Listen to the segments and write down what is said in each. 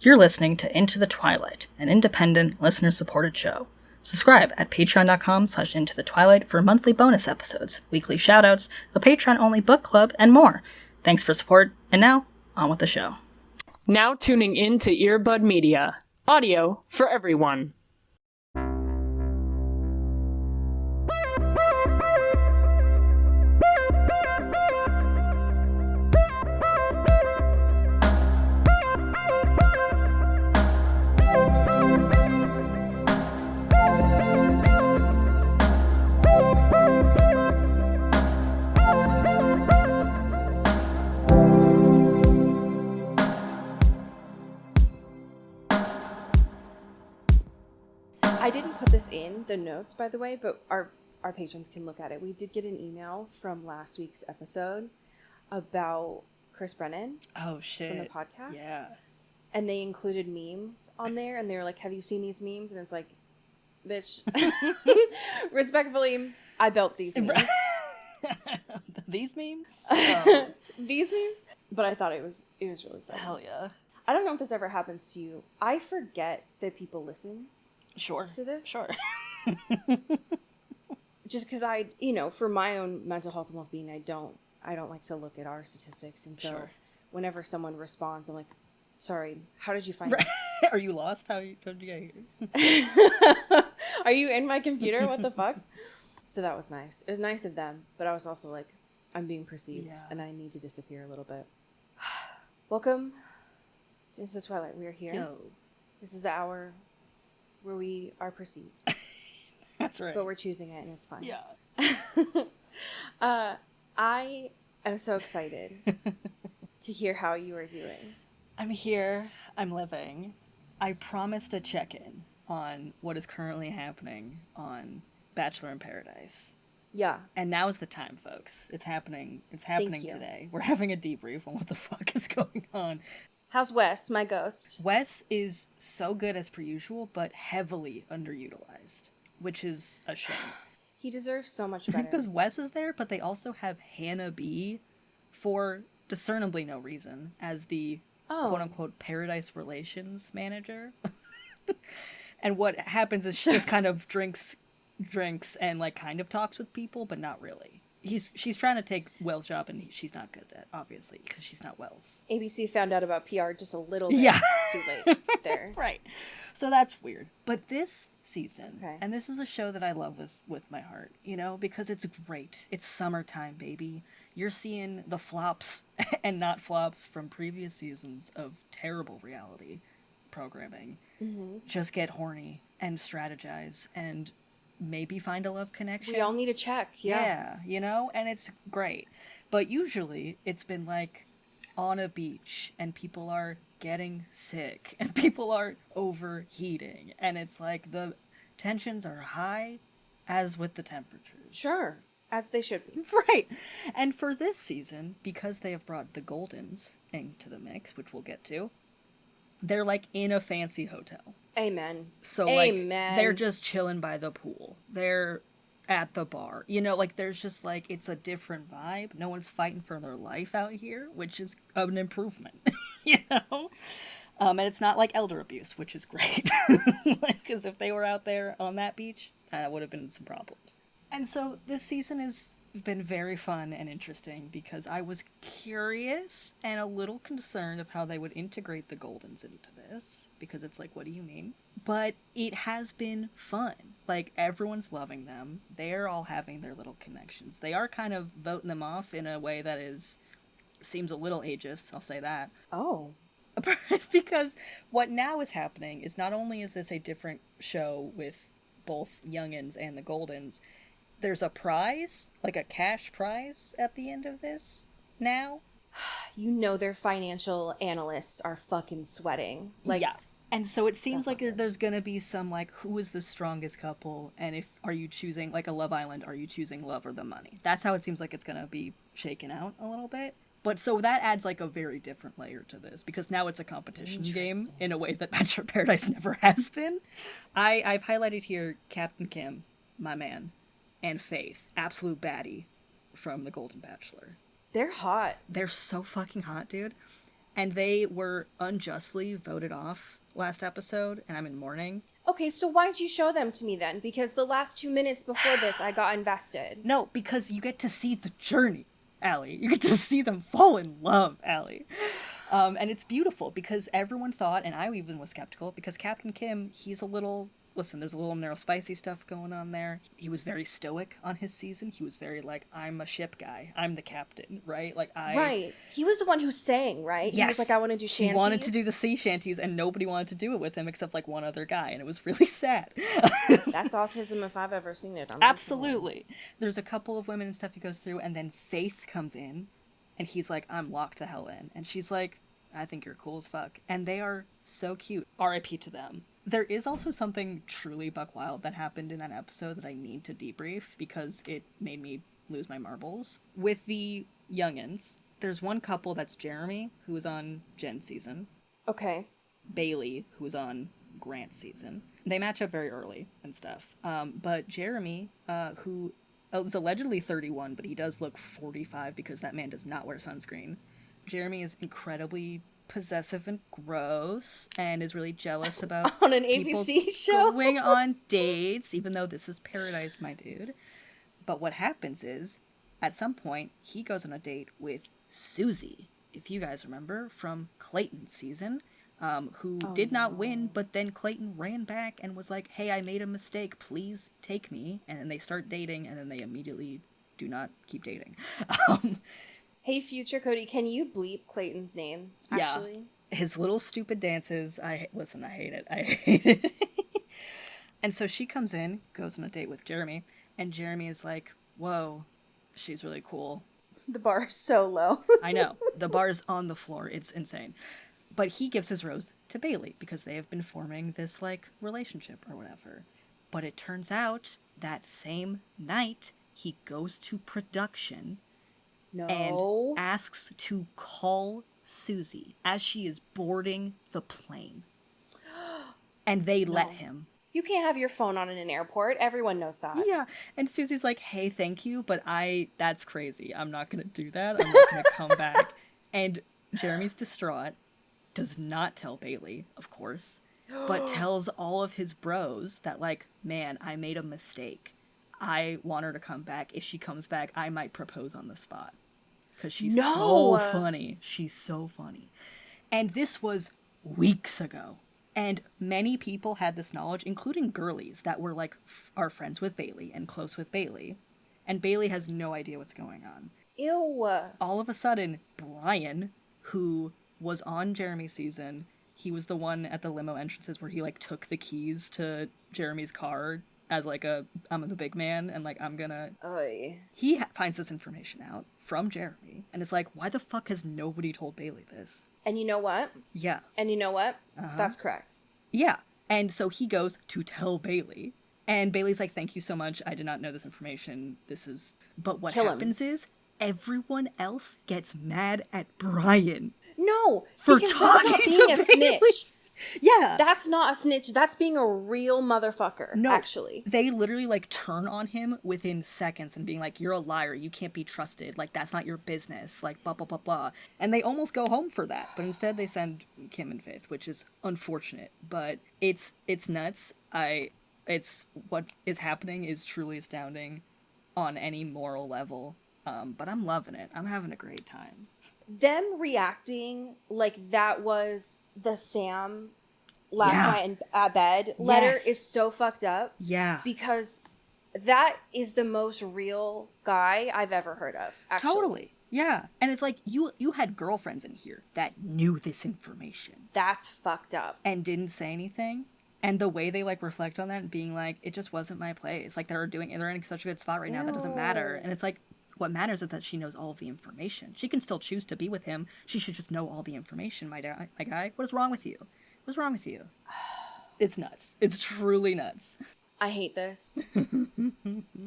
You're listening to Into the Twilight, an independent, listener-supported show. Subscribe at patreon.com/intothetwilight for monthly bonus episodes, weekly shoutouts, a Patreon-only book club, and more. Thanks for support, and now, on with the show. Now tuning in to Earbud Media. Audio for everyone. I didn't put this in the notes, by the way, but our patrons can look at it. We did get an email from last week's episode about Chris Brennan. Oh, shit. From the podcast. Yeah. And they included memes on there, and they were like, have you seen these memes? And it's like, bitch. Respectfully, I built these memes. These memes? Oh. These memes? But I thought it was really fun. Hell yeah. I don't know if this ever happens to you. I forget that people listen. Sure. To this? Sure. Just because for my own mental health and well-being, I don't like to look at our statistics. And so Sure. whenever someone responds, I'm like, sorry, how did you find this? Are you lost? How did you get here? Are you in my computer? What the fuck? So that was nice. It was nice of them, but I was also like, I'm being perceived and I need to disappear a little bit. Welcome to Into the Twilight. We are here. Yo. This is the hour where we are perceived. That's right. But we're choosing it and it's fine. Yeah. I am so excited to hear how you are doing. I'm here. I'm living. I promised a check-in on what is currently happening on Bachelor in Paradise. Yeah. And now is the time, folks. It's happening. It's happening today. We're having a debrief on what the fuck is going on. How's Wes, my ghost? Wes is so good as per usual, but heavily underutilized, which is a shame. He deserves so much better. Because Wes is there, but they also have Hannah B for discernibly no reason as the quote-unquote Paradise Relations Manager. And what happens is she just kind of drinks and like kind of talks with people, but not really. She's trying to take Wells' job, and she's not good at it, obviously, because she's not Wells. ABC found out about PR just a little bit too late there. Right. So that's weird. But this season, and this is a show that I love with my heart, because it's great. It's summertime, baby. You're seeing the flops and not flops from previous seasons of terrible reality programming. Mm-hmm. Just get horny and strategize and maybe find a love connection. We all need a check. Yeah, and it's great. But usually it's been like on a beach and people are getting sick and people are overheating and it's like the tensions are high as with the temperatures. Sure, as they should be. Right. And for this season, because they have brought the Goldens into the mix, which we'll get to, they're like in a fancy hotel. Amen. So, they're just chilling by the pool. They're at the bar. There's just, it's a different vibe. No one's fighting for their life out here, which is an improvement, And it's not like elder abuse, which is great. Because if they were out there on that beach, that would have been some problems. And so this season has been very fun and interesting because I was curious and a little concerned of how they would integrate the Goldens into this, because it's like, what do you mean? But it has been fun. Everyone's loving them. They're all having their little connections. They are kind of voting them off in a way that seems a little ageist, I'll say that. Oh. Because what now is happening is not only is this a different show with both youngins and the Goldens, there's a prize, like a cash prize at the end of this now. Their financial analysts are fucking sweating. Yeah. And so it seems like there's going to be some, who is the strongest couple? And are you choosing, a Love Island, are you choosing love or the money? That's how it seems like it's going to be shaken out a little bit. But so that adds, a very different layer to this, because now it's a competition game in a way that Bachelor Paradise never has been. I've highlighted here Captain Kim, my man, and Faith, absolute baddie from The Golden Bachelor. They're hot. They're so fucking hot, dude. And they were unjustly voted off last episode, and I'm in mourning. Okay, so why'd you show them to me then? Because the last 2 minutes before this, I got invested. No, because you get to see the journey, Allie. You get to see them fall in love, Allie. And it's beautiful because everyone thought, and I even was skeptical, because Captain Kim, he's a little... Listen, there's a little neurospicy stuff going on there. He was very stoic on his season. He was very like, I'm a ship guy. I'm the captain, right? Right. He was the one who sang, right? Yes. He was like, I want to do shanties. He wanted to do the sea shanties, and nobody wanted to do it with him except like one other guy, and it was really sad. That's autism if I've ever seen it. Absolutely. There's a couple of women and stuff he goes through, and then Faith comes in, and he's like, I'm locked the hell in. And she's like, I think you're cool as fuck. And they are so cute. R.I.P. to them. There is also something truly buck wild that happened in that episode that I need to debrief because it made me lose my marbles. With the youngins, there's one couple that's Jeremy, who was on Jen's season. Okay. Bailey, who was on Grant's season. They match up very early and stuff. But Jeremy, who is allegedly 31, but he does look 45 because that man does not wear sunscreen. Jeremy is incredibly possessive and gross and is really jealous about on an ABC show going on dates, even though this is paradise, my dude. But what happens is, at some point, he goes on a date with Susie, if you guys remember, from Clayton's season, who did not win, but then Clayton ran back and was like, hey, I made a mistake, please take me. And then they start dating, and then they immediately do not keep dating. Hey, future Cody, can you bleep Clayton's name, actually? Yeah. His little stupid dances, I hate it. I hate it. And so she comes in, goes on a date with Jeremy, and Jeremy is like, whoa, she's really cool. The bar is so low. I know. The bar is on the floor. It's insane. But he gives his rose to Bailey because they have been forming this, like, relationship or whatever. But it turns out that same night, he goes to production... No. And asks to call Susie as she is boarding the plane. And they let him. You can't have your phone on in an airport. Everyone knows that. Yeah. And Susie's like, hey, thank you, but that's crazy. I'm not going to do that. I'm not going to come back. And Jeremy's distraught, does not tell Bailey, of course, but tells all of his bros that, like, man, I made a mistake. I want her to come back. If she comes back, I might propose on the spot. Because she's so funny. She's so funny. And this was weeks ago. And many people had this knowledge, including girlies that were, like, are friends with Bailey and close with Bailey. And Bailey has no idea what's going on. Ew. All of a sudden, Brian, who was on Jeremy's season, he was the one at the limo entrances where he, like, took the keys to Jeremy's car as, like, I'm the big man, and, like, I'm gonna... Oy. He finds this information out from Jeremy, and it's like, why the fuck has nobody told Bailey this? And you know what? Yeah. And you know what? Uh-huh. That's correct. Yeah. And so he goes to tell Bailey, and Bailey's like, thank you so much, I did not know this information, this is... But what happens is, everyone else gets mad at Brian. No! For because talking that's not being to a Bailey. snitch. Yeah. That's not a snitch. That's being a real motherfucker, No, actually. They literally, like, turn on him within seconds and being like, you're a liar, you can't be trusted, like, that's not your business, like, blah, blah, blah, blah. And they almost go home for that, but instead they send Kim and Faith, which is unfortunate, but it's nuts. It's what is happening is truly astounding on any moral level, but I'm loving it. I'm having a great time. Them reacting like that was the Sam last night at bed letter is so fucked up. Yeah. Because that is the most real guy I've ever heard of, actually. Totally. Yeah. And it's like, you had girlfriends in here that knew this information. That's fucked up. And didn't say anything. And the way they, like, reflect on that and being like, it just wasn't my place. Like, they're in such a good spot right now, that doesn't matter. And it's like, what matters is that she knows all of the information. She can still choose to be with him. She should just know all the information, my guy. What is wrong with you? What's wrong with you? It's nuts. It's truly nuts. I hate this.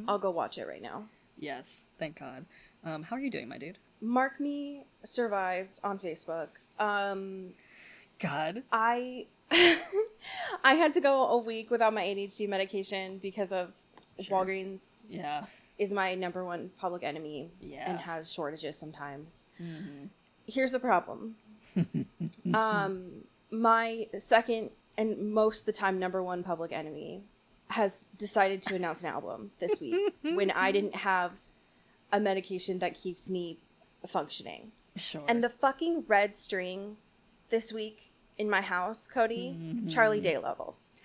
I'll go watch it right now. Yes, thank God. How are you doing, my dude? Mark me survived on Facebook. God. I had to go a week without my ADHD medication because of Walgreens. Yeah. Is my number one public enemy and has shortages sometimes. Mm-hmm. Here's the problem. My second and most of the time number one Public Enemy has decided to announce an album this week when I didn't have a medication that keeps me functioning. Sure. And the fucking red string this week in my house, Cody, Charlie Day levels.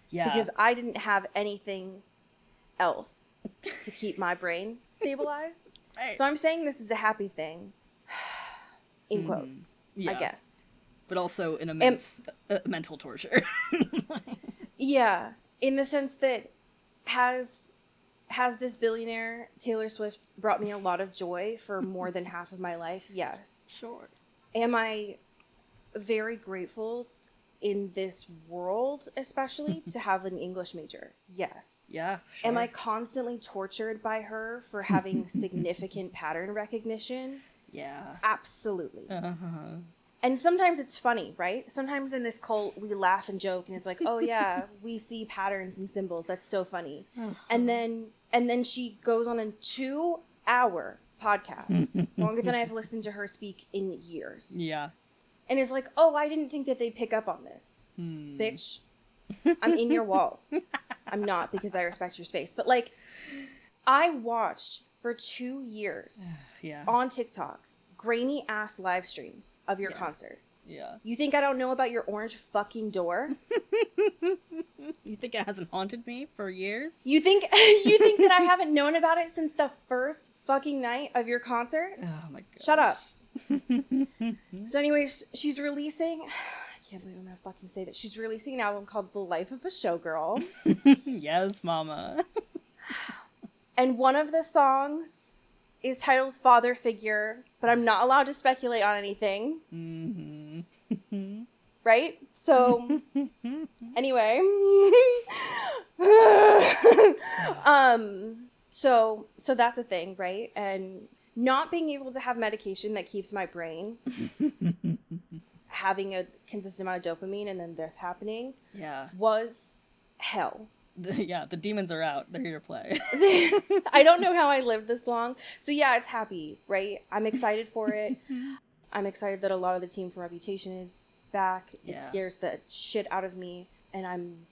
Yeah. Because I didn't have anything else to keep my brain stabilized. Right. So I'm saying this is a happy thing. In quotes, Yeah. I guess. But also an immense mental torture. Yeah, in the sense that has this billionaire Taylor Swift brought me a lot of joy for more than half of my life? Yes. Sure. Am I very grateful in this world, especially, to have an English major? Yes. Yeah, sure. Am I constantly tortured by her for having significant pattern recognition? Yeah. Absolutely. Uh-huh. And sometimes it's funny, right? Sometimes in this cult, we laugh and joke, and it's like, oh yeah, we see patterns and symbols. That's so funny. And then she goes on a 2-hour podcast, longer than I've listened to her speak in years. Yeah. And is like, oh, I didn't think that they'd pick up on this. Bitch, I'm in your walls. I'm not, because I respect your space. But like, I watched for 2 years Yeah. on TikTok grainy ass live streams of your concert. Yeah. You think I don't know about your orange fucking door? You think it hasn't haunted me for years? You think that I haven't known about it since the first fucking night of your concert? Oh my god. Shut up. So anyways, she's releasing, I can't believe I'm gonna fucking say that. She's releasing an album called The Life of a Showgirl. Yes, mama. And one of the songs is titled Father Figure, but I'm not allowed to speculate on anything. Mm-hmm. Right? So, anyway. So that's a thing, right? And not being able to have medication that keeps my brain having a consistent amount of dopamine and then this happening was hell. The demons are out. They're here to play. I don't know how I lived this long. So yeah, it's happy, right? I'm excited for it. I'm excited that a lot of the team from Reputation is back. It scares the shit out of me, and I'm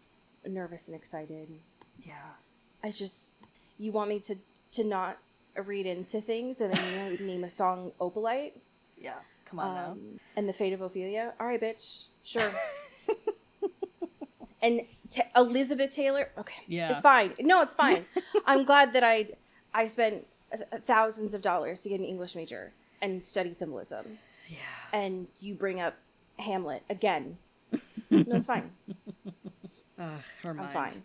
nervous and excited. Yeah. You want me to not read into things and then name a song Opalite? Yeah. Come on now. And The Fate of Ophelia? All right, bitch. Sure. And Elizabeth Taylor? Okay. Yeah. It's fine. No, it's fine. I'm glad that I spent thousands of dollars to get an English major and study symbolism. Yeah. And you bring up Hamlet again. No, it's fine. Her mind. I'm fine.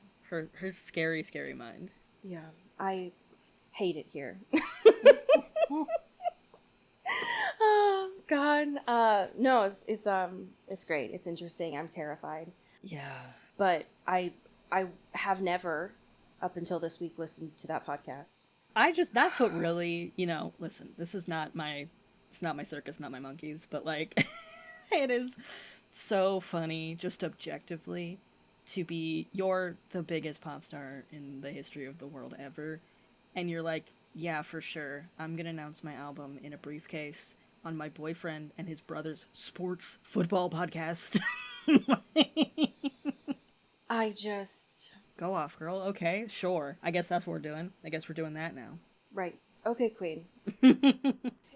Her scary, scary mind. Yeah. I hate it here. Oh God. No, it's great. It's interesting. I'm terrified. Yeah. But I have never, up until this week, listened to that podcast. That's what really, listen, this is not my circus, not my monkeys, but like, it is so funny, just objectively, to be, you're the biggest pop star in the history of the world ever, and you're like, yeah, for sure, I'm gonna announce my album in a briefcase on my boyfriend and his brother's sports football podcast. Go off, girl. Okay, sure. I guess that's what we're doing. I guess we're doing that now. Right. Okay, queen.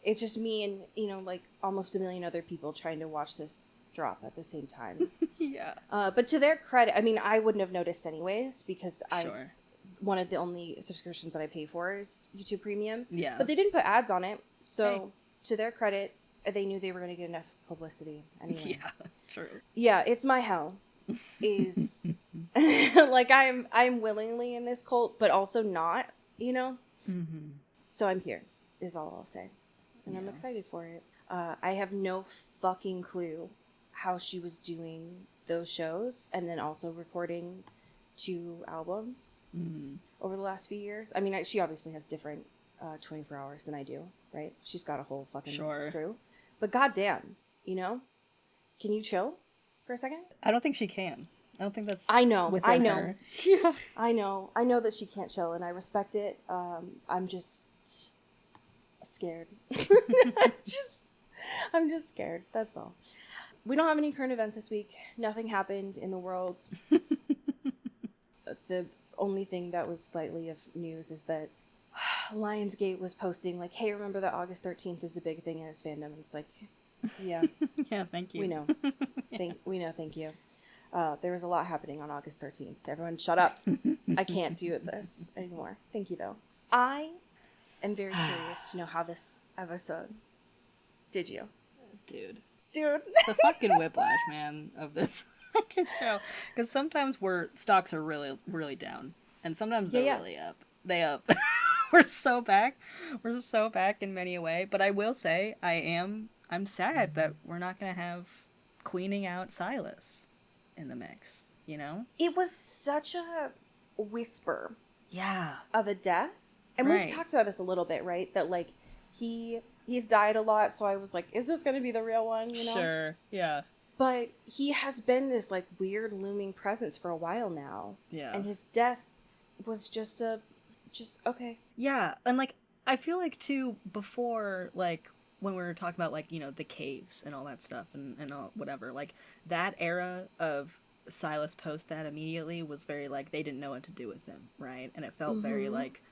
It's just me and, like, almost a million other people trying to watch this drop at the same time. Yeah. But to their credit, I mean, I wouldn't have noticed anyways, because Sure. one of the only subscriptions that I pay for is YouTube Premium. Yeah. But they didn't put ads on it. So, Hey. to their credit, they knew they were going to get enough publicity anyway. Yeah, true. Yeah, it's my hell. Is like I'm willingly in this cult, but also not, Mm-hmm. So I'm here is all I'll say, and I'm excited for it. I have no fucking clue how she was doing those shows and then also recording 2 albums over the last few years. I mean, she obviously has different 24 hours than I do, right? She's got a whole fucking crew, but goddamn, can you chill for a second? I don't think she can. I don't think that's. I know. Within her. Yeah. I know that she can't chill, and I respect it. I'm just scared. I'm just scared. That's all. We don't have any current events this week. Nothing happened in the world. The only thing that was slightly of news is that Lionsgate was posting like, hey, remember that August 13th is a big thing in its fandom. And it's like, yeah. Yeah, thank you. We know. Thank you. There was a lot happening on August 13th. Everyone shut up. I can't do this anymore. Thank you, though. I am very curious to know how this episode did you. Dude. The fucking whiplash, man, of this fucking show. Because sometimes stocks are really, really down. And sometimes they're really up. They up. We're so back in many a way. But I will say, I'm sad that we're not going to have queening out Silas in the mix, you know? It was such a whisper. Yeah. Of a death. And we've talked about this a little bit, right? That, like, he's died a lot, so I was like, is this going to be the real one, you know? Sure, yeah. But he has been this, like, weird looming presence for a while now. Yeah. And his death was just okay. Yeah, and, like, I feel like, too, before, like, when we were talking about, like, you know, the caves and all that stuff and all, whatever, like, that era of Silas post that immediately was very, like, they didn't know what to do with him, right? And it felt very, like,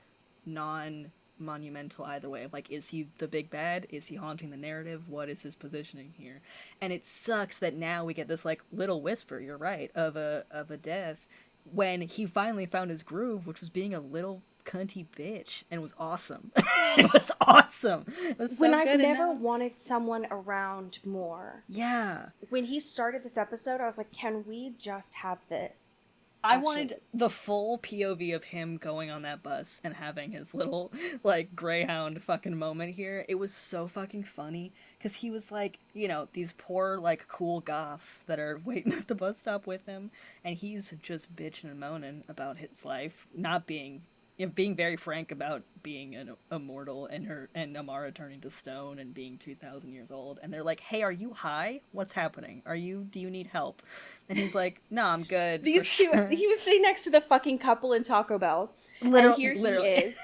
non-monumental either way of, like, is he the big bad? Is he haunting the narrative? What is his positioning here? And it sucks that now we get this, like, little whisper, you're right, of a death when he finally found his groove, which was being a little cunty bitch, and it was awesome. It was awesome. It was so when good. I've never wanted someone around more. Yeah. When he started this episode, I was like, can we just have this? I wanted the full POV of him going on that bus and having his little, like, Greyhound fucking moment here. It was so fucking funny, because he was, like, you know, these poor, like, cool goths that are waiting at the bus stop with him, and he's just bitching and moaning about his life, not being, you know, being very frank about being an immortal and Amara turning to stone and being 2,000 years old. And they're like, hey, are you high? What's happening? Do you need help? And he's like, no, I'm good. These two, sure. He was sitting next to the fucking couple in Taco Bell. And here he is.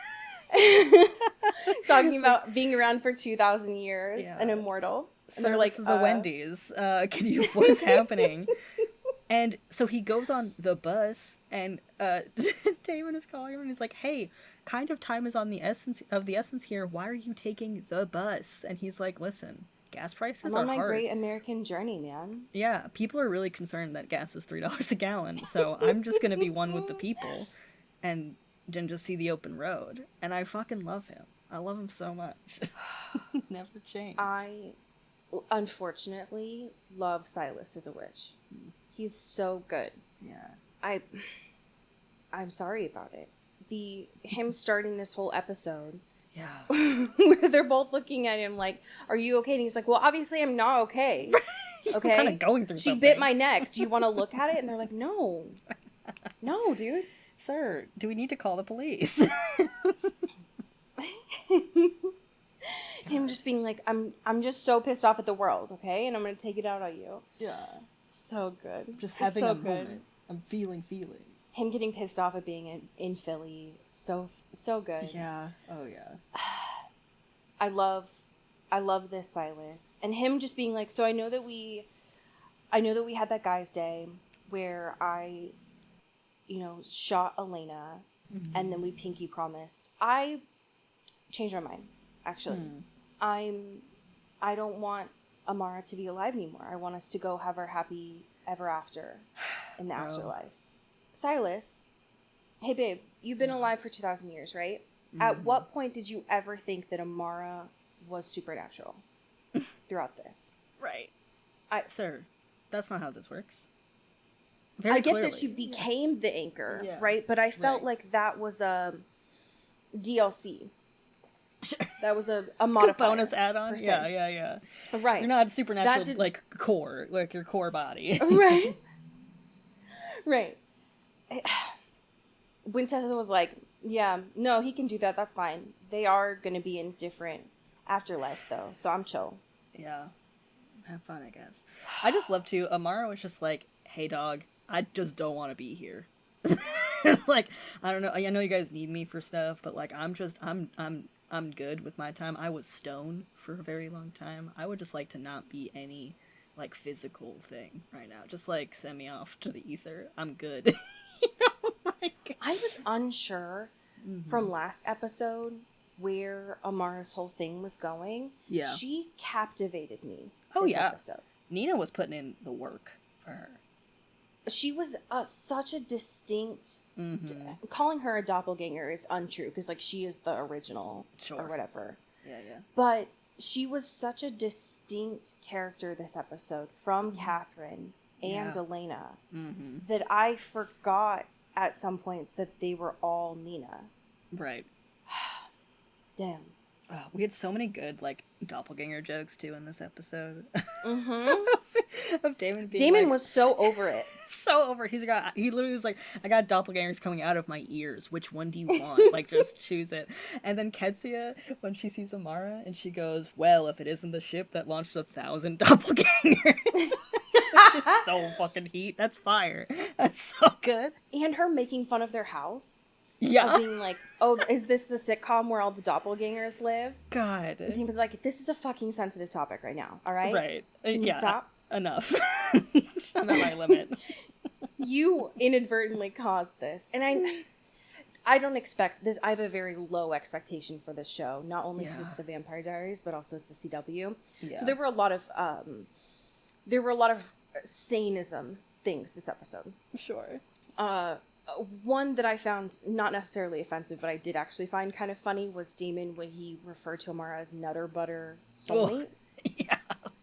Talking about being around for 2,000 years, an immortal. And they're like, this is a Wendy's. What's happening? And so he goes on the bus, and Damon is calling him, and he's like, hey, kind of time is on the essence here. Why are you taking the bus? And he's like, listen, gas prices are hard. I'm on my great American journey, man. Yeah, people are really concerned that gas is $3 a gallon, so I'm just going to be one with the people and just see the open road. And I fucking love him. I love him so much. Never change. I, unfortunately, love Silas as a witch. He's so good. Yeah. I'm sorry about it. Him starting this whole episode. Yeah. Where they're both looking at him like, are you okay? And he's like, well, obviously I'm not okay. Okay. Kind of going through something. She bit my neck. Do you want to look at it? And they're like, no. No, dude. Sir, do we need to call the police? Him just being like, I'm just so pissed off at the world, okay? And I'm going to take it out on you. Yeah. So good. Just having a moment. I'm feeling. Him getting pissed off at being in Philly. So good. Yeah. Oh, yeah. I love this Silas. And him just being like, so I know that we had that guy's day where I, you know, shot Elena and then we pinky promised. I changed my mind, actually. I don't want Amara to be alive anymore. I want us to go have our happy ever after in the afterlife. Silas, hey babe, you've been alive for 2,000 years, right? At what point did you ever think that Amara was supernatural throughout this? Right. Sir, that's not how this works. I get that she became the anchor, right? But I felt like that was a DLC. That was a modifier. Bonus add-on? Yeah. Right. You're not supernatural, like, core, like your core body. Right. Right. When Tessa was like, yeah, no, he can do that, that's fine. They are going to be in different afterlives, though, so I'm chill. Yeah. Have fun, I guess. I just love to, Amara was just like, hey, dog, I just don't want to be here. Like, I don't know, I know you guys need me for stuff, but, like, I'm I'm good with my time. I was stone for a very long time. I would just like to not be any, like, physical thing right now. Just, like, send me off to the ether. I'm good. You know, like... I was unsure from last episode where Amara's whole thing was going. Yeah. She captivated me this episode. Nina was putting in the work for her. She was such a distinct... calling her a doppelganger is untrue, because, like, she is the original or whatever. Yeah. But she was such a distinct character this episode from Catherine and Elena that I forgot at some points that they were all Nina. Right. Damn. Oh, we had so many good, like, doppelganger jokes, too, in this episode. Of Damon being Damon like, was so over it. So over it. He literally was like, I got doppelgangers coming out of my ears. Which one do you want? Like, just choose it. And then Ketsia, when she sees Amara, and she goes, well, if it isn't the ship that launched 1,000 doppelgangers. Just so fucking heat. That's fire. That's so good. And her making fun of their house. Yeah. Of being like, oh, is this the sitcom where all the doppelgangers live? God. And Dean was like, this is a fucking sensitive topic right now, all right? Right. Can you stop? Enough. I'm at my limit. You inadvertently caused this. And I don't expect this. I have a very low expectation for this show. Not only because it's the Vampire Diaries, but also it's the CW. Yeah. So there were a lot of saneism things this episode. Sure. One that I found not necessarily offensive, but I did actually find kind of funny was Damon when he referred to Amara as Nutter Butter Soulmate. Yeah,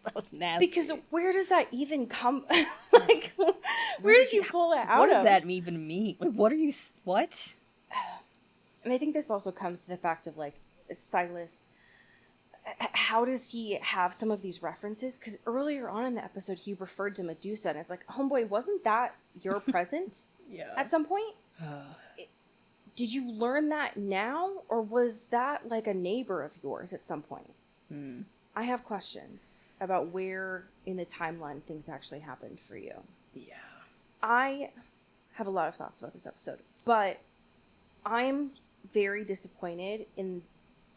that was nasty. Because where does that even come? Like, where did you pull that out What does that even mean? Like, what are you... What? And I think this also comes to the fact of, like, Silas... How does he have some of these references? Because earlier on in the episode, he referred to Medusa, and it's like, homeboy, wasn't that your present? Yeah. At some point? Did you learn that now? Or was that like a neighbor of yours at some point? I have questions about where in the timeline things actually happened for you. Yeah. I have a lot of thoughts about this episode, but I'm very disappointed in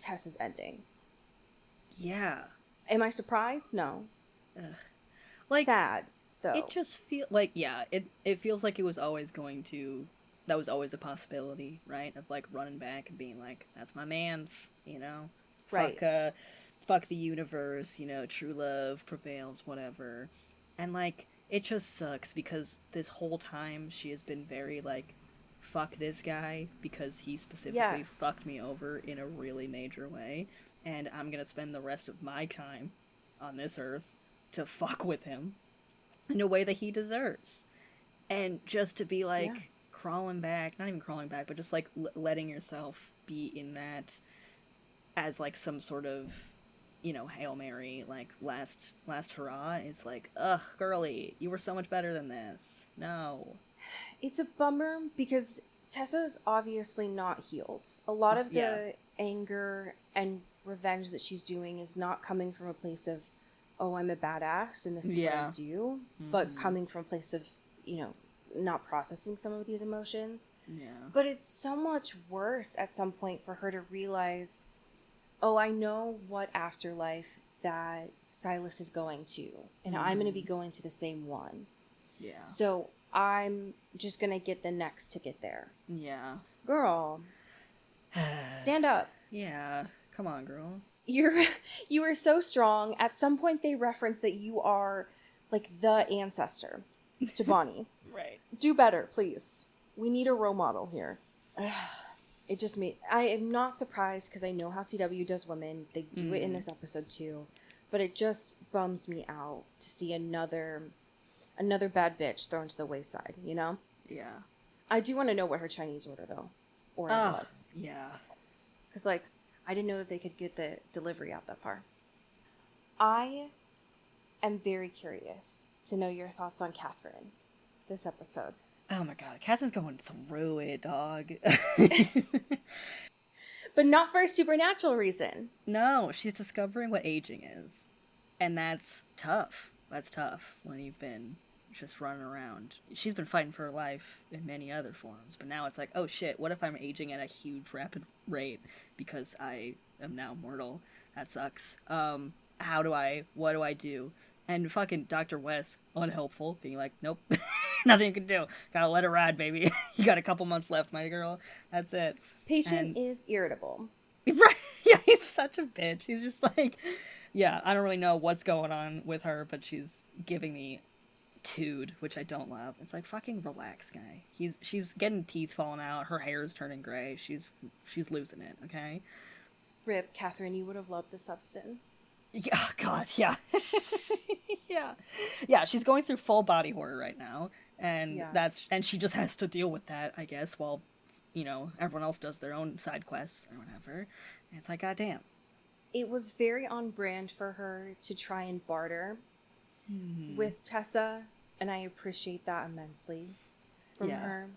Tessa's ending. Yeah. Am I surprised? No. Like, sad. Though. It just feels like, it feels like it was always that was always a possibility, right? Of, like, running back and being like, that's my man's, you know? Right. Fuck the universe, you know, true love prevails, whatever. And, like, it just sucks because this whole time she has been very, like, fuck this guy because he specifically fucked me over in a really major way. And I'm gonna spend the rest of my time on this earth to fuck with him in a way that he deserves. And just to be like crawling back, not even crawling back, but just like letting yourself be in that as like some sort of, you know, Hail Mary, like last hurrah is like, ugh, girly, you were so much better than this. No. It's a bummer because Tessa's obviously not healed. A lot of the anger and revenge that she's doing is not coming from a place of, oh, I'm a badass and this is what I do, but coming from a place of, you know, not processing some of these emotions. Yeah. But it's so much worse at some point for her to realize, oh, I know what afterlife that Silas is going to, and I'm going to be going to the same one. Yeah. So I'm just going to get the next ticket there. Yeah. Girl, stand up. Yeah. Come on, girl. You are so strong. At some point they reference that you are like the ancestor to Bonnie. Right. Do better, please. We need a role model here. It just made... I am not surprised because I know how CW does women. They do it in this episode too. But it just bums me out to see another bad bitch thrown to the wayside, you know? Yeah. I do want to know what her Chinese order, though. Or was. Yeah. Because, like, I didn't know that they could get the delivery out that far. I am very curious to know your thoughts on Catherine this episode. Oh my god, Catherine's going through it, dog. But not for a supernatural reason. No, she's discovering what aging is. And that's tough. That's tough when you've been just running around. She's been fighting for her life in many other forms, but now it's like, oh shit, what if I'm aging at a huge rapid rate because I am now mortal. That sucks. What do I do? And fucking Dr. West, unhelpful, being like, nope, nothing you can do. Gotta let it ride, baby. You got a couple months left, my girl. That's it. Patient is irritable. Right? Yeah, he's such a bitch. He's just like, yeah, I don't really know what's going on with her, but she's giving me tude, which I don't love. It's like, fucking relax, guy. She's getting teeth falling out. Her hair is turning gray. She's losing it. Okay. Rip, Catherine, you would have loved the substance. Yeah, God, yeah. Yeah, she's going through full body horror right now, and and she just has to deal with that, I guess, while, everyone else does their own side quests or whatever. And it's like, goddamn. It was very on brand for her to try and barter with Tessa, and I appreciate that immensely from her.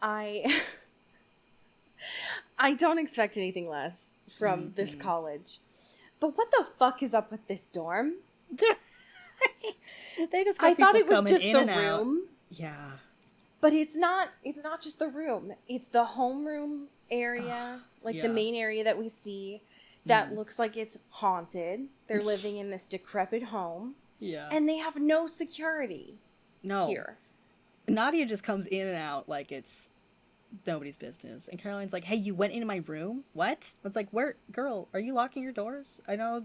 I don't expect anything less from this college. But what the fuck is up with this dorm? They just I thought it was just the room. Yeah. But it's not just the room. It's the homeroom area, the main area that we see that looks like it's haunted. They're living in this decrepit home. Yeah. And they have no security here. Nadia just comes in and out like it's nobody's business. And Caroline's like, hey, you went into my room? What? It's like, where, girl, are you locking your doors? I know,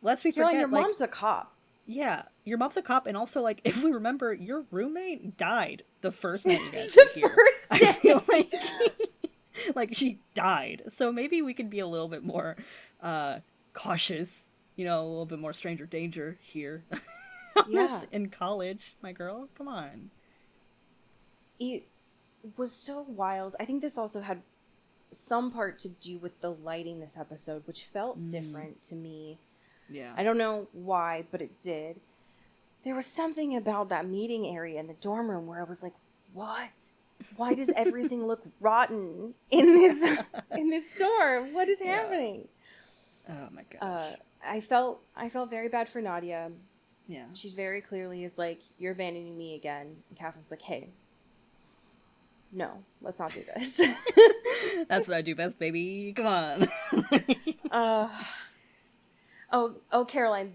lest we forget, your mom's a cop. Yeah, your mom's a cop, and also, if we remember, your roommate died the first night you guys were here. First day. I feel like she died. So maybe we could be a little bit more cautious, a little bit more stranger danger here. In college, my girl. Come on. It was so wild. I think this also had some part to do with the lighting this episode, which felt different to me. Yeah. I don't know why, but it did. There was something about that meeting area in the dorm room where I was like, what? Why does everything look rotten in this dorm? What is happening? Oh my gosh. I felt very bad for Nadia. Yeah. She very clearly is like, you're abandoning me again. And Catherine's like, hey, no, let's not do this. That's what I do best, baby. Come on. Caroline,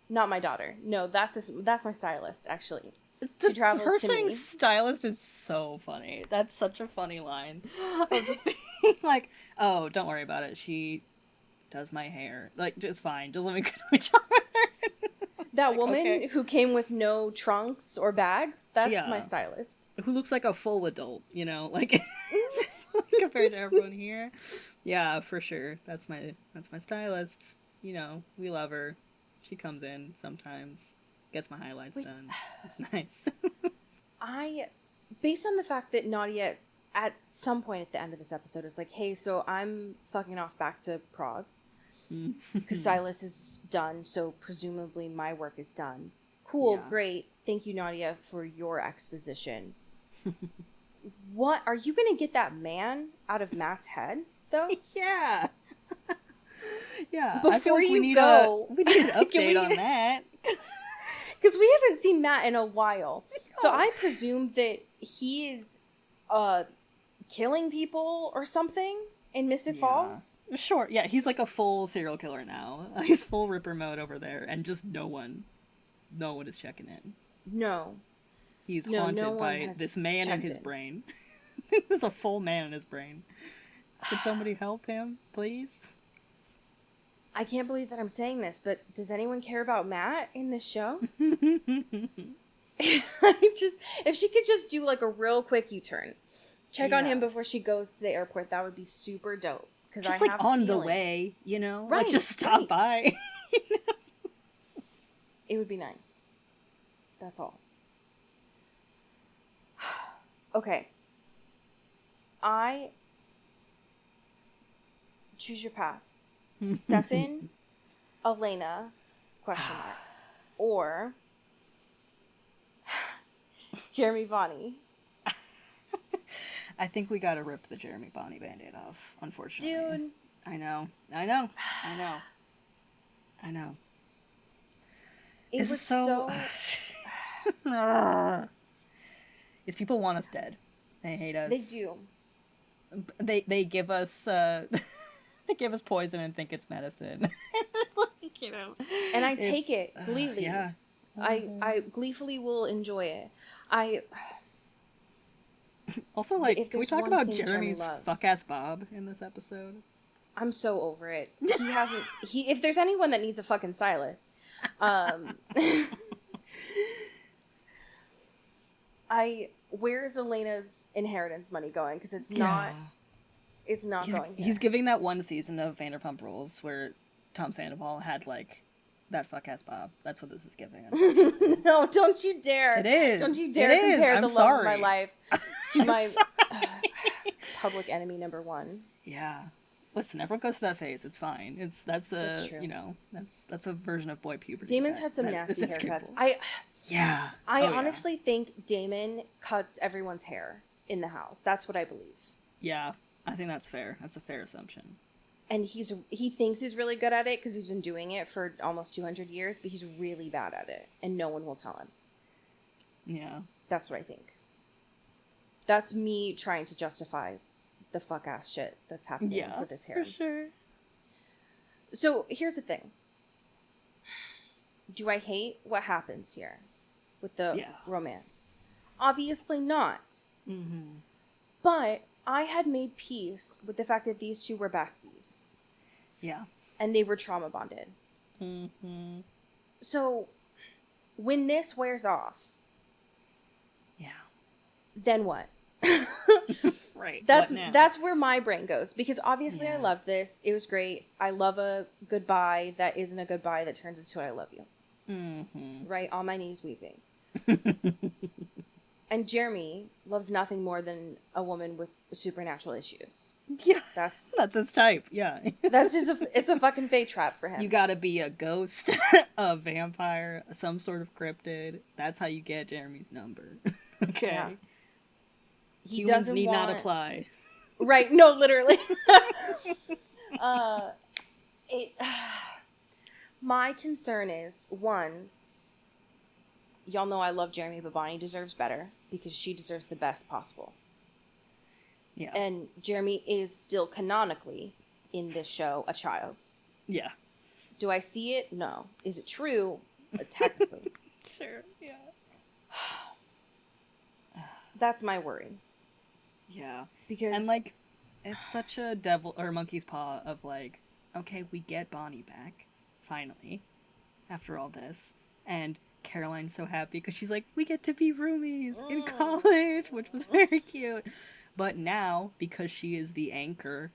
not my daughter. No, that's my stylist, actually. She travels her to saying me. Stylist is so funny. That's such a funny line. Of just being like, oh, don't worry about it. She does my hair. It's fine. Just let me talk with her. That woman who came with no trunks or bags, that's my stylist. Who looks like a full adult, compared to everyone here. Yeah, for sure. That's my stylist. We love her. She comes in sometimes, gets my highlights done. It's nice. Based on the fact that Nadia at some point at the end of this episode is like, hey, so I'm fucking off back to Prague. Because Silas is done, so presumably my work is done. Cool, great. Thank you, Nadia, for your exposition. What? Are you going to get that man out of Matt's head, though? Yeah. Yeah. Before I feel like you we need go, an update on that. Because we haven't seen Matt in a while. So I presume that he is killing people or something in Mystic Falls. Sure, yeah, he's like a full serial killer now. He's full Ripper mode over there, and just no one is checking in. No. He's haunted by this man in his brain. There's a full man in his brain. Could somebody help him, please? I can't believe that I'm saying this, but does anyone care about Matt in this show? If she could just do a real quick U-turn. Check on him before she goes to the airport. That would be super dope. Just on the way, Right, just stop by. It would be nice. That's all. Okay. Choose your path. Stefan, Elena, question mark, or Jeremy Bonnie. I think we gotta rip the Jeremy Bonnie band-aid off, unfortunately. Dude. I know. It was so... These people want us dead. They hate us. They do. They give us They give us poison and think it's medicine. Like, you know, and I take it gleefully. Yeah. I gleefully will enjoy it. Also, like, if can we there's talk one about thing Jeremy Jeremy's loves- fuck-ass Bob in this episode? I'm so over it. He hasn't. If there's anyone that needs a fucking Silas, where's Elena's inheritance money going? Because it's not. It's not going. He's giving that one season of Vanderpump Rules where Tom Sandoval had like that fuck-ass Bob. That's what this is giving. No, don't you dare! It is. Don't you dare compare the love of my life to my public enemy number one. Yeah. Listen, everyone goes through that phase. It's fine. That's true. you know, that's a version of boy puberty. Damon's had some nasty haircuts. I honestly think Damon cuts everyone's hair in the house. That's what I believe. Yeah, I think that's fair. That's a fair assumption. And he thinks he's really good at it because he's been doing it for almost 200 years, but he's really bad at it, and no one will tell him. Yeah. That's what I think. That's me trying to justify the fuck-ass shit that's happening with his hair. For sure. So, here's the thing. Do I hate what happens here with the romance? Obviously not. Mm-hmm. But I had made peace with the fact that these two were besties. Yeah. And they were trauma bonded. Mm-hmm. So, when this wears off... Yeah. Then what? Right. That's where my brain goes, because obviously I loved this. It was great. I love a goodbye that isn't a goodbye that turns into I love you. Mm-hmm. Right? On my knees weeping. And Jeremy loves nothing more than a woman with supernatural issues. Yeah. That's his type. Yeah. That's it's a fucking fate trap for him. You gotta be a ghost, a vampire, some sort of cryptid. That's how you get Jeremy's number. Okay. Yeah. He Humans doesn't need want... not apply. Right. No, literally. My concern is, one, y'all know I love Jeremy, but Bonnie deserves better because she deserves the best possible. Yeah. And Jeremy is still canonically, in this show, a child. Yeah. Do I see it? No. Is it true? Technically. Sure, yeah. That's my worry. Yeah. Because... And, like, it's such a devil or monkey's paw of, like, okay, we get Bonnie back, finally, after all this. And Caroline's so happy because she's like, we get to be roomies in college, which was very cute. But now, because she is the anchor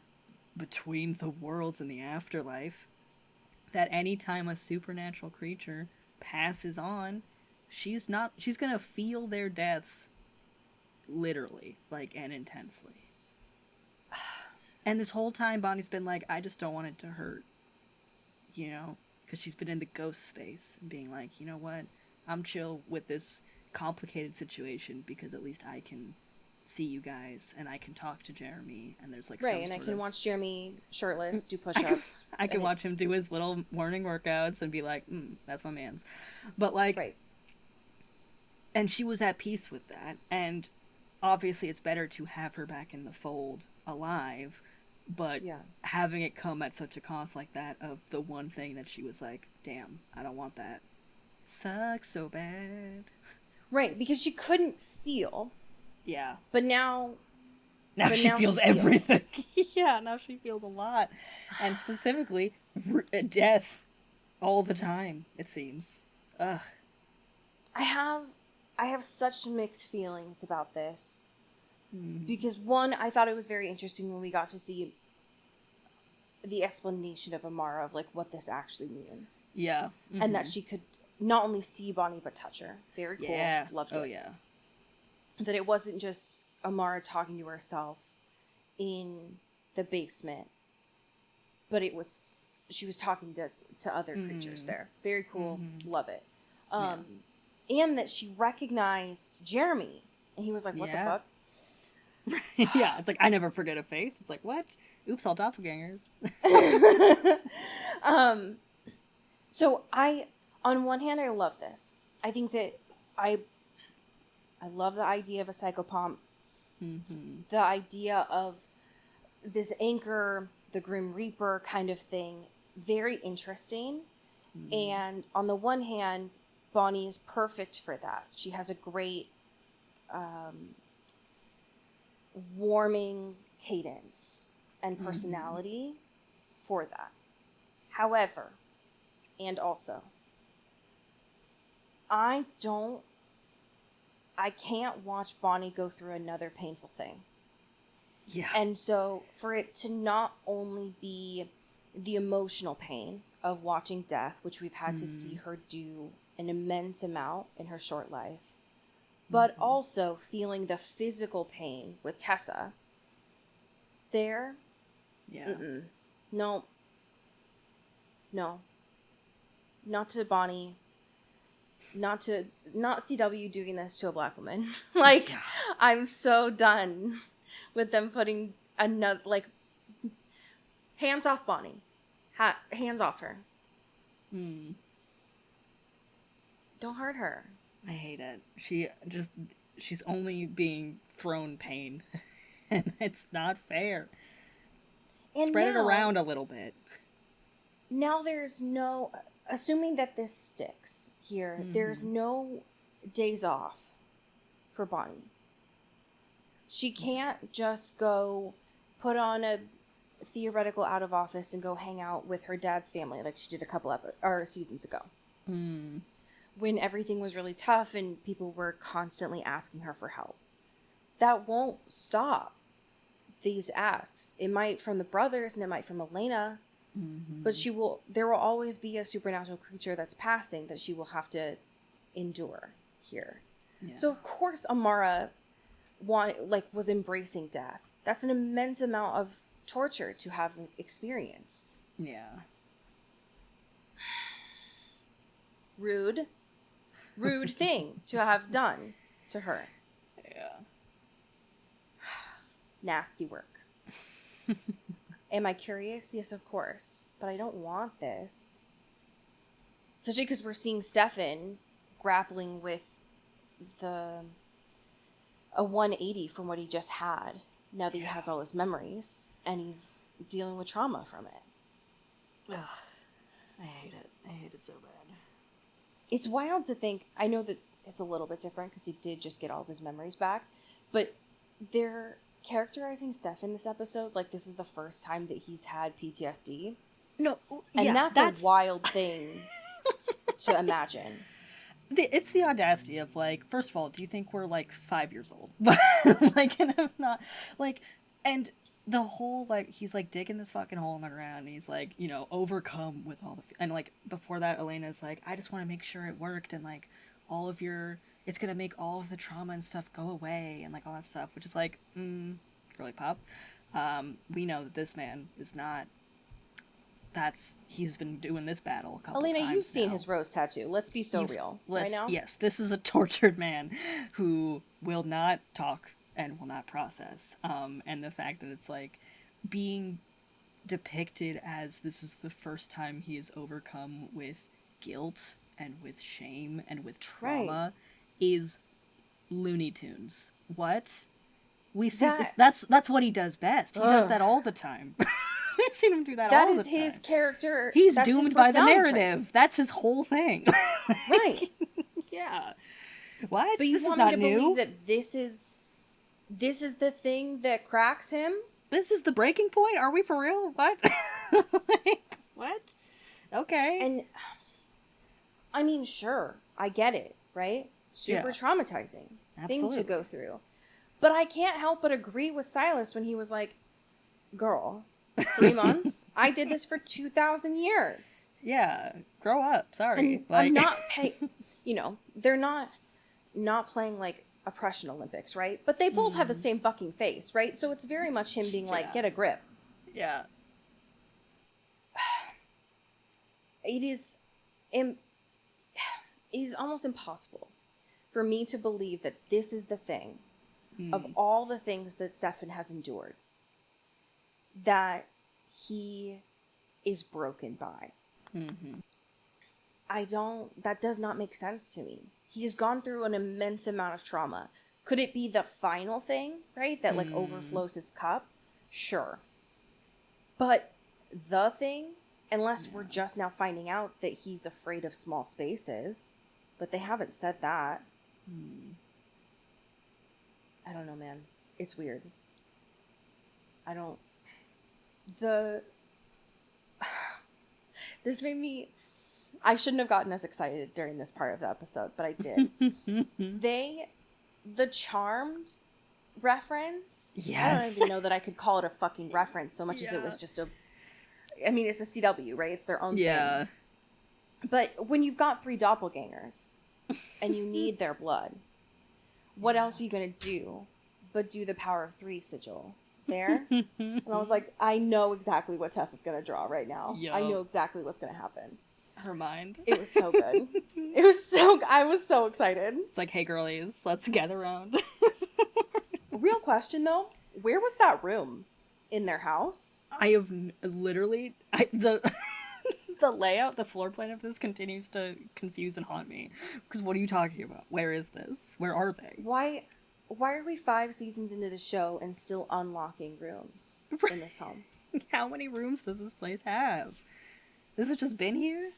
between the worlds and the afterlife, that anytime a supernatural creature passes on, she's gonna feel their deaths literally, like, and intensely. And this whole time, Bonnie's been like, I just don't want it to hurt, you know? Because she's been in the ghost space and being like, you know what? I'm chill with this complicated situation because at least I can see you guys and I can talk to Jeremy and there's like right, and I can watch Jeremy shirtless do push-ups. I can watch him do his little morning workouts and be like, that's my man's. But like, right. And she was at peace with that, and obviously it's better to have her back in the fold alive, but having it come at such a cost like that of the one thing that she was like, damn, I don't want that. It sucks so bad. Right, because she couldn't feel. Yeah. But now she feels everything. Yeah, now she feels a lot. And specifically, death all the time, it seems. Ugh. I have such mixed feelings about this. Because one, I thought it was very interesting when we got to see the explanation of Amara of like what this actually means. Yeah. Mm-hmm. And that she could not only see Bonnie but touch her. Very cool. Yeah. Loved it. Oh yeah. That it wasn't just Amara talking to herself in the basement, but she was talking to other creatures there. Very cool. Love it. And that she recognized Jeremy, and he was like, what the fuck? Yeah, it's like, I never forget a face. It's like, what? Oops, all doppelgangers. So on one hand, I love this. I think that I love the idea of a psychopomp. The idea of this anchor the Grim Reaper kind of thing, very interesting. And on the one hand, Bonnie is perfect for that. She has a great warming cadence and personality for that. However, and also, I can't watch Bonnie go through another painful thing. Yeah. And so for it to not only be the emotional pain of watching death, which we've had to see her do an immense amount in her short life, but also feeling the physical pain with Tessa, there, no, not to Bonnie, not CW doing this to a Black woman. Like, I'm so done with them putting another, like, hands off Bonnie. Hands off her. Don't hurt her. I hate it. She's only being thrown pain. And it's not fair. And spread it around a little bit. Now there's no, assuming that this sticks here, there's no days off for Bonnie. She can't just go put on a theoretical out of office and go hang out with her dad's family like she did a couple seasons ago. When everything was really tough and people were constantly asking her for help. That won't stop these asks. It might from the brothers and it might from Elena, but there will always be a supernatural creature that's passing that she will have to endure here. Yeah. So of course Amara was embracing death. That's an immense amount of torture to have experienced. Yeah. Rude thing to have done to her. Yeah. Nasty work. Am I curious? Yes, of course. But I don't want this. Especially because we're seeing Stefan grappling with a 180 from what he just had. Now that he has all his memories. And he's dealing with trauma from it. Ugh. I hate it. I hate it so bad. It's wild to think, I know that it's a little bit different because he did just get all of his memories back, but they're characterizing Stefan this episode like this is the first time that he's had PTSD. No, and that's a wild thing to imagine. It's the audacity of, like, first of all, do you think we're, like, 5 years old? Like, and I'm not, like, and the whole, like, he's, like, digging this fucking hole in the ground, and he's, like, you know, overcome with all the, and, like, before that, Elena's, like, I just want to make sure it worked, and, like, it's gonna make all of the trauma and stuff go away, and, like, all that stuff, which is, like, girly pop. We know that this man is not, he's been doing this battle a couple times Elena, you've seen now. his rose tattoo. Let's be real right now. Yes, this is a tortured man who will not talk and will not process. And the fact that it's, like, being depicted as this is the first time he is overcome with guilt and with shame and with trauma is Looney Tunes. What? We see that's what he does best. He does that all the time. We've seen him do that all the time. That is his character. He's doomed by the narrative. That's his whole thing. Right. Yeah. What? But you want me to believe that this is the thing that cracks him? This is the breaking point? Are we for real? What? What? Okay. And, I mean, sure. I get it, right? Super traumatizing thing to go through. But I can't help but agree with Silas when he was like, girl, 3 months? I did this for 2,000 years. Yeah. Grow up. Sorry. And I'm not they're not playing, like, oppression Olympics, right? But they both have the same fucking face, right? So it's very much him being like, get a grip. Yeah. It is almost impossible for me to believe that this is the thing of all the things that Stefan has endured that he is broken by. That does not make sense to me. He has gone through an immense amount of trauma. Could it be the final thing, right? That, like, overflows his cup? Sure. But the thing, unless we're just now finding out that he's afraid of small spaces, but they haven't said that. I don't know, man. It's weird. This made me... I shouldn't have gotten as excited during this part of the episode, but I did. The Charmed reference. Yes. I don't even know that I could call it a fucking reference so much as it was just I mean, it's the CW, right? It's their own thing. But when you've got 3 doppelgangers and you need their blood, what else are you going to do but do the power of 3 sigil there? And I was like, I know exactly what Tessa's going to draw right now. Yep. I know exactly what's going to happen. Her mind. It was so good. I was so excited. It's like, hey girlies, let's gather around. Real question though, where was that room in their house? I have literally, the layout, the floor plan of this continues to confuse and haunt me. Because what are you talking about? Where is this? Where are they? Why are we 5 seasons into the show and still unlocking rooms in this home? How many rooms does this place have? This has just been here?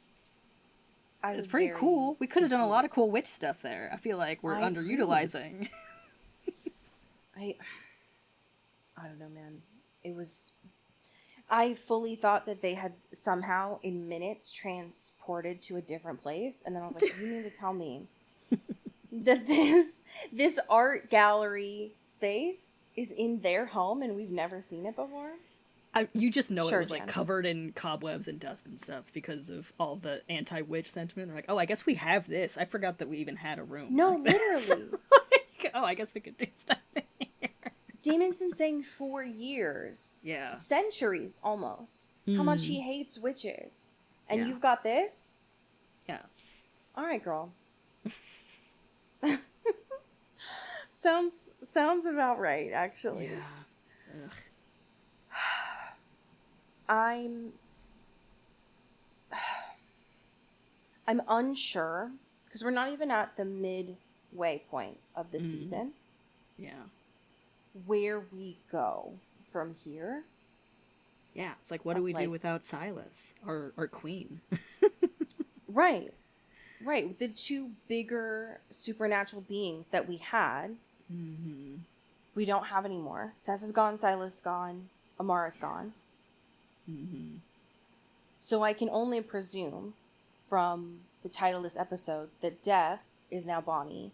It's pretty cool. We could have done a lot of cool witch stuff there. I feel like we're underutilizing. I don't know, man. I fully thought that they had somehow in minutes transported to a different place, and then I was like, you mean to tell me that this art gallery space is in their home and we've never seen it before? You just know it was like covered in cobwebs and dust and stuff because of all the anti-witch sentiment. They're like, oh, I guess we have this. I forgot that we even had a room. No, like literally. Like, oh, I guess we could do stuff in here. Damon's been saying for years. Yeah. Centuries, almost. How much he hates witches. And you've got this? Yeah. All right, girl. Sounds about right, actually. Yeah. Ugh. I'm unsure because we're not even at the midway point of the season. Yeah. Where we go from here. Yeah, it's like, what do we do without Silas, our queen? Right. The 2 bigger supernatural beings that we had, we don't have anymore. Tessa's gone, Silas is gone, Amara's gone. So I can only presume from the title of this episode that Death is now Bonnie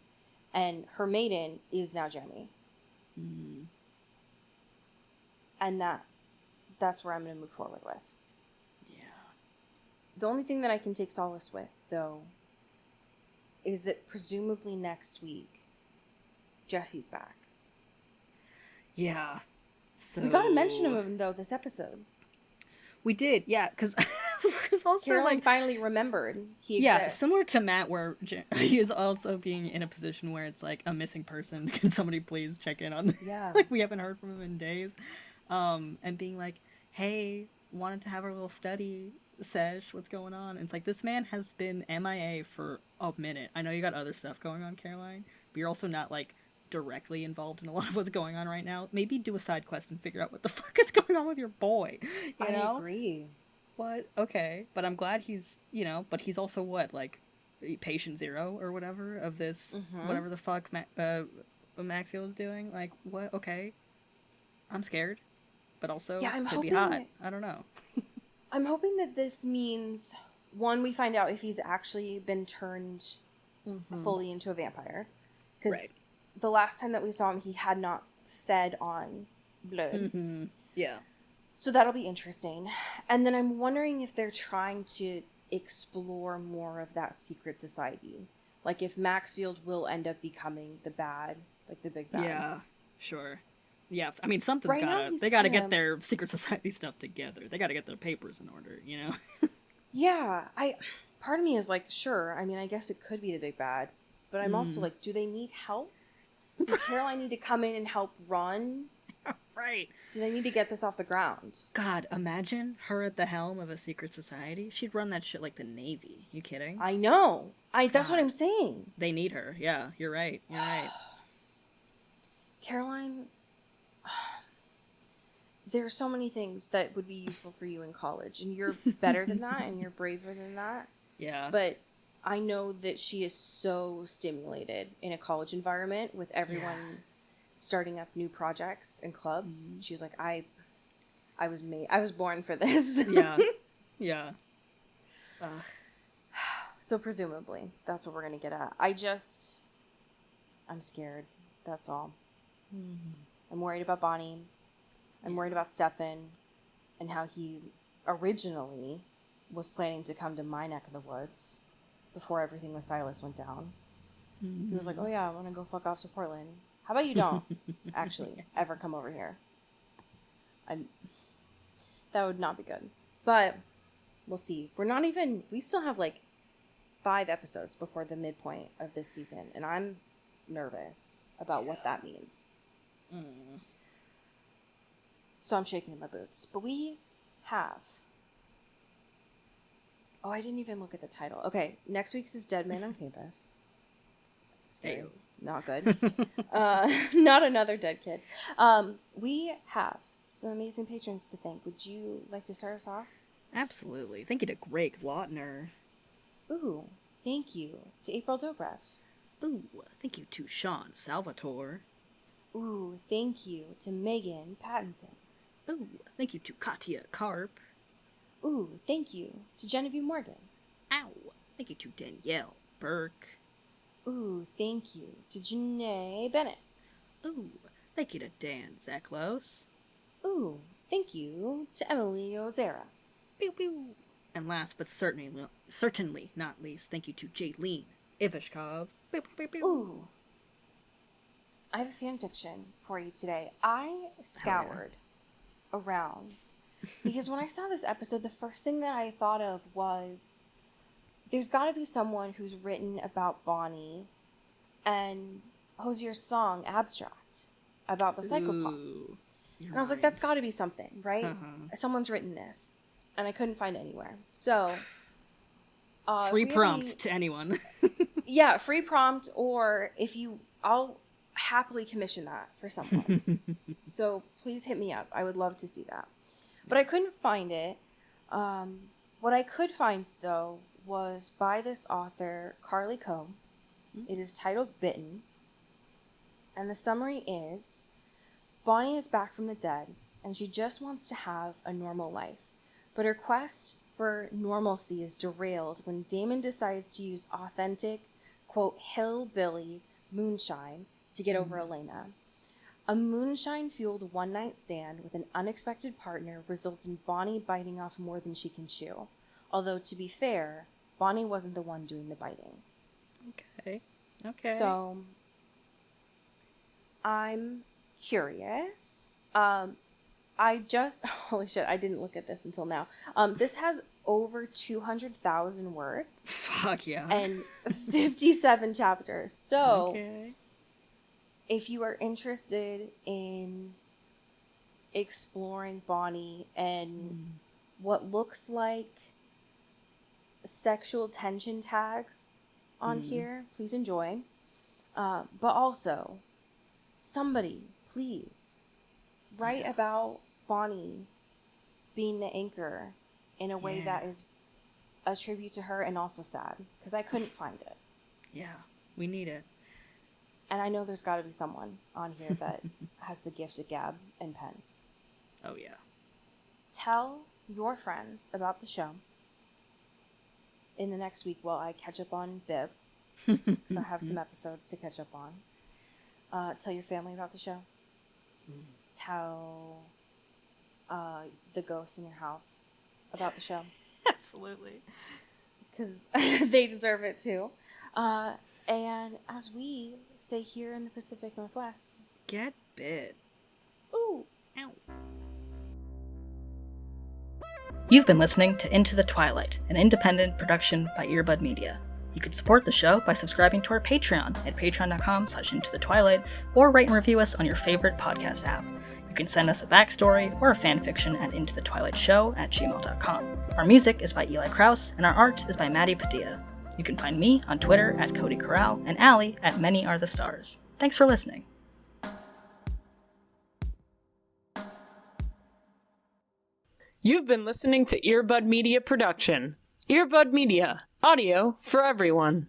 and her maiden is now Jeremy. And that's where I'm going to move forward with. Yeah. The only thing that I can take solace with, though, is that presumably next week, Jesse's back. Yeah. So we got to mention him, though, this episode. We did, yeah, because also Caroline finally remembered he exists. Yeah, similar to Matt, where he is also being in a position where it's like a missing person. Can somebody please check in on? Yeah, like we haven't heard from him in days, and being like, hey, wanted to have a little study sesh. What's going on? And it's like, this man has been MIA for a minute. I know you got other stuff going on, Caroline, but you're also not like directly involved in a lot of what's going on right now. Maybe do a side quest and figure out what the fuck is going on with your boy. You know? I agree. What? Okay. But I'm glad he's, but he's also what, like, patient 0 or whatever of this, whatever the fuck Maxfield is doing. Like, what? Okay. I'm scared. But also, could be hot. I don't know. I'm hoping that this means, one, we find out if he's actually been turned fully into a vampire. Because the last time that we saw him, he had not fed on blood. Yeah. So that'll be interesting. And then I'm wondering if they're trying to explore more of that secret society. Like if Maxfield will end up becoming the bad, like the big bad. Yeah, sure. Yeah, I mean, something's they gotta get their secret society stuff together. They gotta get their papers in order, you know? Yeah, part of me is like, sure, I mean, I guess it could be the big bad. But I'm also like, do they need help? Does Caroline need to come in and help run? Right. Do they need to get this off the ground? God, imagine her at the helm of a secret society. She'd run that shit like the Navy. You kidding? I know. That's what I'm saying. They need her. Yeah, you're right. You're right. Caroline, there are so many things that would be useful for you in college, and you're better than that, and you're braver than that. Yeah. But I know that she is so stimulated in a college environment with everyone starting up new projects and clubs. Mm-hmm. She's like, I was born for this. Yeah. Yeah. So presumably, that's what we're going to get at. I'm scared. That's all. Mm-hmm. I'm worried about Bonnie. I'm worried about Stefan and how he originally was planning to come to my neck of the woods before everything with Silas went down. Mm-hmm. He was like, oh yeah, I want to go fuck off to Portland. How about you don't actually ever come over here? That would not be good. But we'll see. We still have like 5 episodes before the midpoint of this season, and I'm nervous about what that means. Mm. So I'm shaking in my boots. But we have... Oh, I didn't even look at the title. Okay, next week's is Dead Man on Campus. Scary. Ew. Not good. Not another dead kid. We have some amazing patrons to thank. Would you like to start us off? Absolutely. Thank you to Greg Lautner. Ooh, thank you to April Dobrev. Ooh, thank you to Sean Salvatore. Ooh, thank you to Megan Pattinson. Ooh, thank you to Katya Karp. Ooh, thank you to Genevieve Morgan. Ow, thank you to Danielle Burke. Ooh, thank you to Janae Bennett. Ooh, thank you to Dan Zeklos. Ooh, thank you to Emily Ozera. Pew pew. And last but certainly not least, thank you to Jaylene Ivashkov. Pew, pew, pew. Ooh. I have a fan fiction for you today. I scoured around because when I saw this episode, the first thing that I thought of was there's got to be someone who's written about Bonnie and Hosier's song Abstract about the psychopath. And I was like, that's got to be something, right? Uh-huh. Someone's written this. And I couldn't find it anywhere. So free prompt to anyone. Yeah, free prompt, or I'll happily commission that for someone. So please hit me up. I would love to see that. But I couldn't find it. What I could find, though, was by this author, Carly Coe. It is titled Bitten. And the summary is, Bonnie is back from the dead, and she just wants to have a normal life. But her quest for normalcy is derailed when Damon decides to use authentic, quote, hillbilly moonshine to get over Elena. A moonshine-fueled one-night stand with an unexpected partner results in Bonnie biting off more than she can chew. Although, to be fair, Bonnie wasn't the one doing the biting. Okay. So, I'm curious. Holy shit, I didn't look at this until now. This has over 200,000 words. Fuck yeah. And 57 chapters. So, if you are interested in exploring Bonnie and what looks like sexual tension tags on here, please enjoy. But also, somebody, please, write about Bonnie being the anchor in a way that is a tribute to her and also sad, because I couldn't find it. Yeah, we need it. And I know there's got to be someone on here that has the gift of gab and pens. Oh, yeah. Tell your friends about the show in the next week while I catch up on Bib, because I have some episodes to catch up on. Tell your family about the show. Tell the ghosts in your house about the show. Absolutely. Because they deserve it too. And as we say here in the Pacific Northwest, get bit. Ooh. Ow. You've been listening to Into the Twilight, an independent production by Earbud Media. You can support the show by subscribing to our Patreon at patreon.com/intothetwilight, or rate and review us on your favorite podcast app. You can send us a backstory or a fanfiction at intothetwilightshow@gmail.com. Our music is by Eli Krause, and our art is by Maddie Padilla. You can find me on Twitter at Cody Corral and Allie at Many Are the Stars. Thanks for listening. You've been listening to Earbud Media Production. Earbud Media, audio for everyone.